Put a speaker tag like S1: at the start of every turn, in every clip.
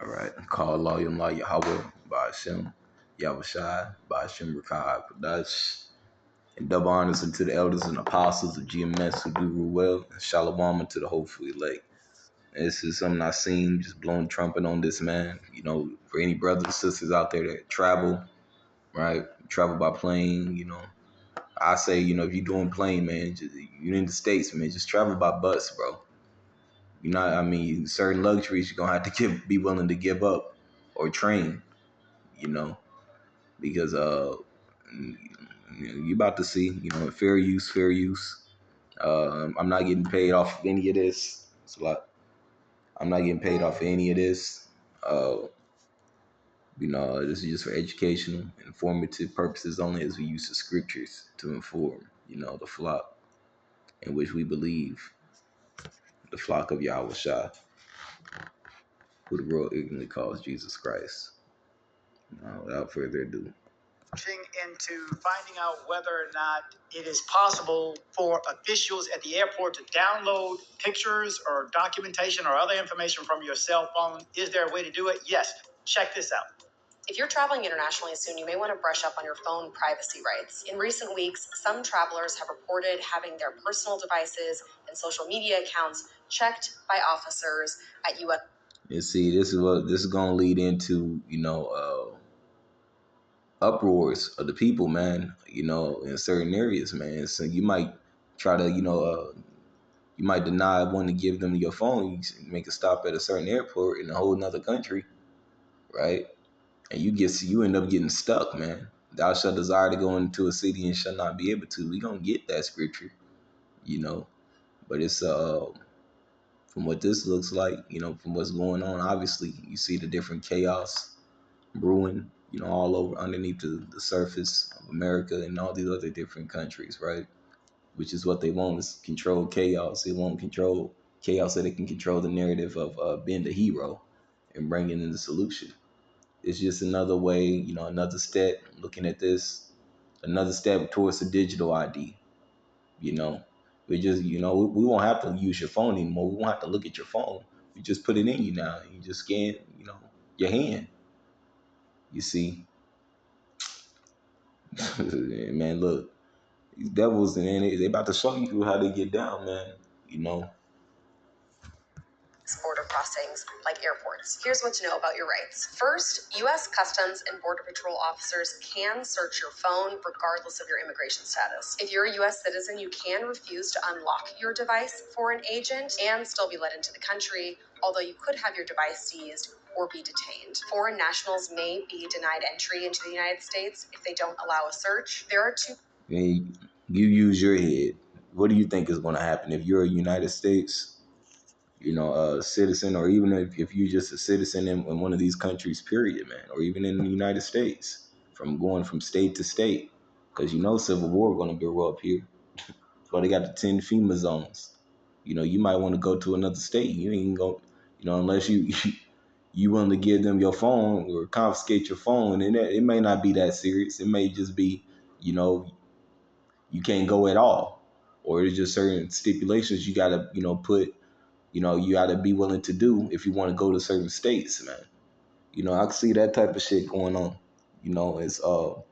S1: All right. Call Loyal Allah Yahweh, Ba'ashem, Yahushai, Ba'ashem Rakah, Kadash. And double honors unto the elders and apostles of GMS who do rule well. And shalom unto the hopefully elect. This is something I seen, just blowing trumpet on this, man. You know, for any brothers and sisters out there that travel, right? Travel by plane, you know. I say, you know, if you're doing plane, man, you're in the States, man, just travel by bus, bro. You know, I mean, certain luxuries you're gonna have to be willing to give up, or train, you know, because you about to see, you know, fair use, fair use. I'm not getting paid off of any of this. It's a lot. I'm not getting paid off of any of this. You know, this is just for educational, informative purposes only, as we use the scriptures to inform, you know, the flock in which we believe, the flock of Yahweh Shah, who the world ignorantly calls Jesus Christ. Now, without further ado.
S2: Into finding out whether or not it is possible for officials at the airport to download pictures or documentation or other information from your cell phone. Is there a way to do it? Yes. Check this out. If you're traveling internationally soon, you may want to brush up on your phone privacy rights. In recent weeks, some travelers have reported having their personal devices and social media accounts checked by officers at U.S.
S1: And see, this is going to lead into, you know, uproars of the people, man, you know, in certain areas, man. So you might try to, you know, you might deny wanting to give them your phone. You make a stop at a certain airport in a whole nother country, right? And you end up getting stuck, man. Thou shalt desire to go into a city and shall not be able to. We gonna get that scripture, you know. But it's from what this looks like, you know, from what's going on, obviously you see the different chaos brewing, you know, all over underneath the surface of America and all these other different countries, right? Which is what they want, is control chaos. They want control chaos so they can control the narrative of being the hero and bringing in the solution. It's just another way, you know, another step, looking at this, another step towards the digital ID, you know. We just, you know, we won't have to use your phone anymore. We won't have to look at your phone. You just put it in you now. You just scan, you know, your hand. You see, man, look, these devils, and they about to show you how they get down, man. You know.
S2: Border crossings like airports. Here's what to know about your rights. First, U.S. Customs and Border Patrol officers can search your phone regardless of your immigration status. If you're a U.S. citizen, you can refuse to unlock your device for an agent and still be let into the country, although you could have your device seized or be detained. Foreign nationals may be denied entry into the United States if they don't allow a search. There are two.
S1: You use your head. What do you think is going to happen if you're a United States, you know, a citizen, or even if you're just a citizen in one of these countries, period, man, or even in the United States, from going from state to state, because you know civil war going to be up here. So they got the 10 FEMA zones. You know, you might want to go to another state. You ain't go, you know, unless you willing to give them your phone or confiscate your phone, and it may not be that serious. It may just be, you know, you can't go at all, or there's just certain stipulations you gotta, you know, put, you know, you gotta be willing to do if you want to go to certain states, man. You know, I can see that type of shit going on. You know, it's you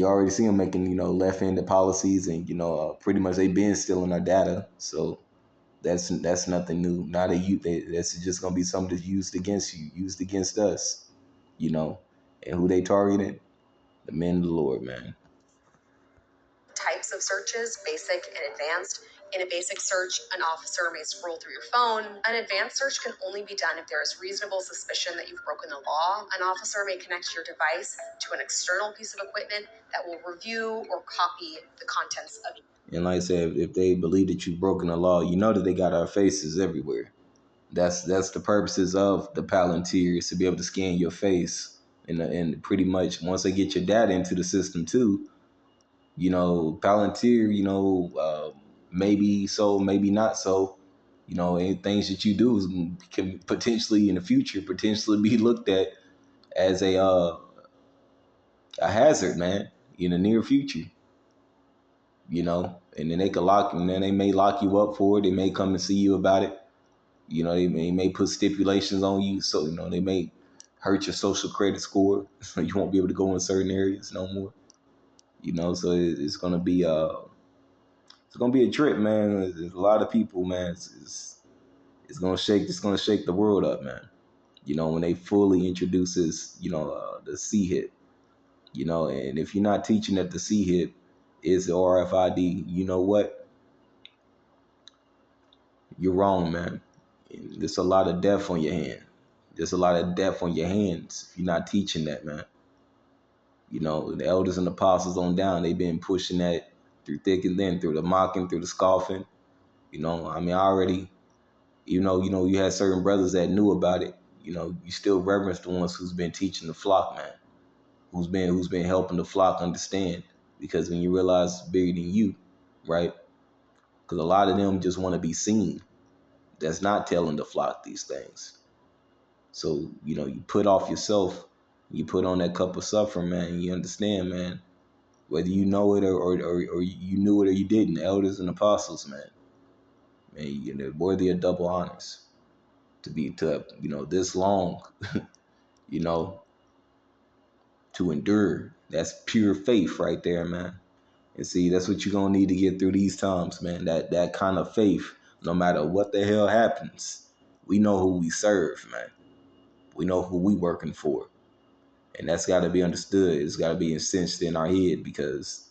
S1: already see them making, you know, left-handed policies, and you know, pretty much they been stealing our data, so that's nothing new. Now that's just gonna be something that's used against you, used against us, you know, and who they targeted, the men of the Lord, man.
S2: Types of searches, basic and advanced. In a basic search, an officer may scroll through your phone. An advanced search can only be done if there is reasonable suspicion that you've broken the law. An officer may connect your device to an external piece of equipment that will review or copy the contents of.
S1: And like I said, if they believe that you've broken the law, you know that they got our faces everywhere. That's the purposes of the Palantir, is to be able to scan your face, and pretty much once they get your data into the system too, you know, Palantir, you know, maybe so, maybe not so, you know, any things that you do can potentially in the future potentially be looked at as a hazard, man, in the near future. You know, and then they could lock, and then they may lock you up for it. They may come and see you about it. You know, they may put stipulations on you, so you know they may hurt your social credit score, so you won't be able to go in certain areas no more. You know, so it's gonna be a trip, man. There's a lot of people, man. It's gonna shake the world up, man. You know, when they fully introduces, the C hip. You know, and if you're not teaching that the C hip is the RFID, you know what? You're wrong, man. There's a lot of death on your hand. There's a lot of death on your hands if you're not teaching that, man. You know, the elders and apostles on down, they've been pushing that through thick and thin, through the mocking, through the scoffing. You know, I mean, I already, you had certain brothers that knew about it. You know, you still reverence the ones who's been teaching the flock, man, who's been helping the flock understand. Because when you realize it's bigger than you, right? Because a lot of them just want to be seen. That's not telling the flock these things. So, you put off yourself, you put on that cup of suffering, man, and you understand, man, whether you know it or you knew it or you didn't, elders and apostles, man, you're worthy of double honors to this long, you know, to endure. That's pure faith right there, man. And see, that's what you're gonna need to get through these times, man. That kind of faith, no matter what the hell happens, we know who we serve, man. We know who we working for. And that's got to be understood. It's got to be incensed in our head because,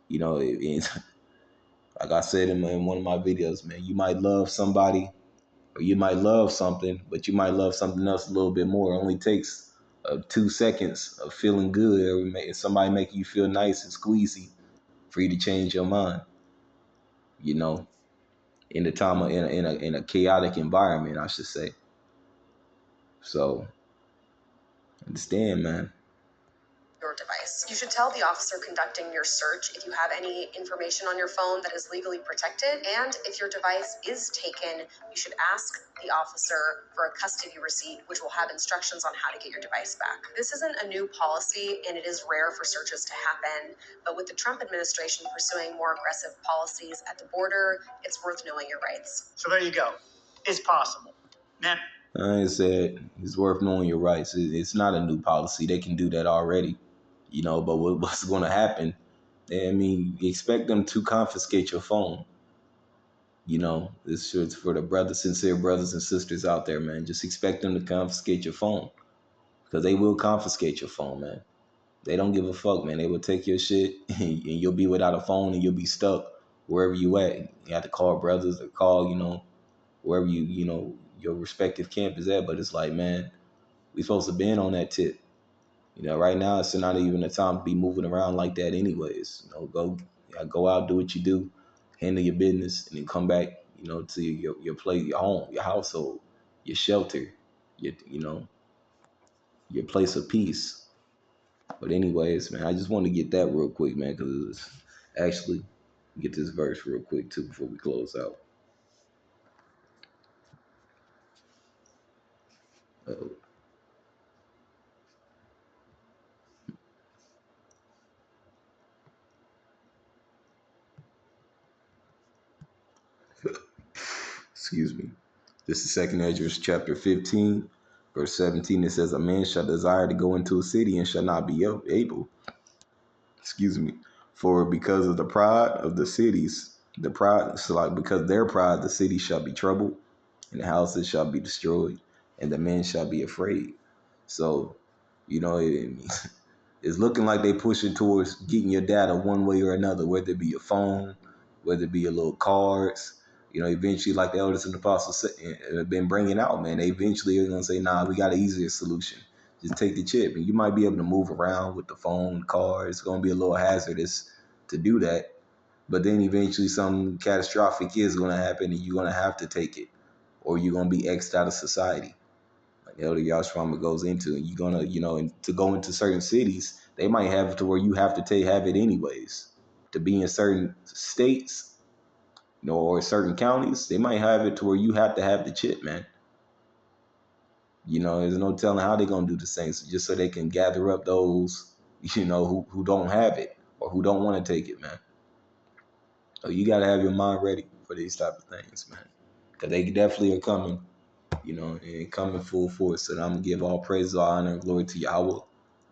S1: like I said in one of my videos, man, you might love somebody or you might love something, but you might love something else a little bit more. It only takes 2 seconds of feeling good or somebody making you feel nice and squeezy for you to change your mind, you know, in the time of, in a chaotic environment, I should say. So understand, man.
S2: Your device. You should tell the officer conducting your search if you have any information on your phone that is legally protected. And if your device is taken, you should ask the officer for a custody receipt, which will have instructions on how to get your device back. This isn't a new policy, and it is rare for searches to happen. But with the Trump administration pursuing more aggressive policies at the border, it's worth knowing your rights. So there you go. It's possible. Now,
S1: I said it's worth knowing your rights. It's not a new policy. They can do that already, but what's going to happen? I mean, you expect them to confiscate your phone. It's for the sincere brothers and sisters out there, man. Just expect them to confiscate your phone because they will confiscate your phone, man. They don't give a fuck, man. They will take your shit and you'll be without a phone and you'll be stuck wherever you at. You have to call brothers or call, wherever your respective camp is at. But it's like, man, we supposed to been on that tip. Right now it's not even a time to be moving around like that anyways. Go out, do what you do, handle your business, and then come back, to your place, your home, your household, your shelter, your place of peace. But anyways, man, I just want to get that real quick, man, because actually get this verse real quick too before we close out. Uh, excuse me. This is Second Ezra chapter 15, verse 17. It says, "A man shall desire to go into a city and shall not be able. Excuse me. For because of the pride of the cities, because their pride, the city shall be troubled, and the houses shall be destroyed, and the men shall be afraid." So, it's looking like they pushing towards getting your data one way or another, whether it be your phone, whether it be your little cards. Eventually, like the elders and the apostles have been bringing out, man, they eventually are going to say, nah, we got an easier solution. Just take the chip. And you might be able to move around with the phone, card. It's going to be a little hazardous to do that. But then eventually some catastrophic is going to happen and you're going to have to take it. Or you're going to be X'd out of society. Elder Yashvama goes into, and you're gonna, and to go into certain cities, they might have it to where you have to have it anyways. To be in certain states, or certain counties, they might have it to where you have to have the chip, man. There's no telling how they're gonna do the same, just so they can gather up those, who don't have it or who don't want to take it, man. So you gotta have your mind ready for these type of things, man. because they definitely are coming, you know, and coming full force. And I'm gonna give all praise, all honor, and glory to Yahweh,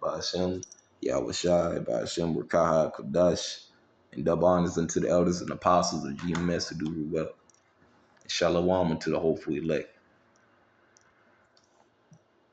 S1: by Hashem, Yahweh Shai, by Hashem, Rakaha, Kodash, and dub honors unto the elders and apostles of GMS who do well. And shalom unto the hopeful elect.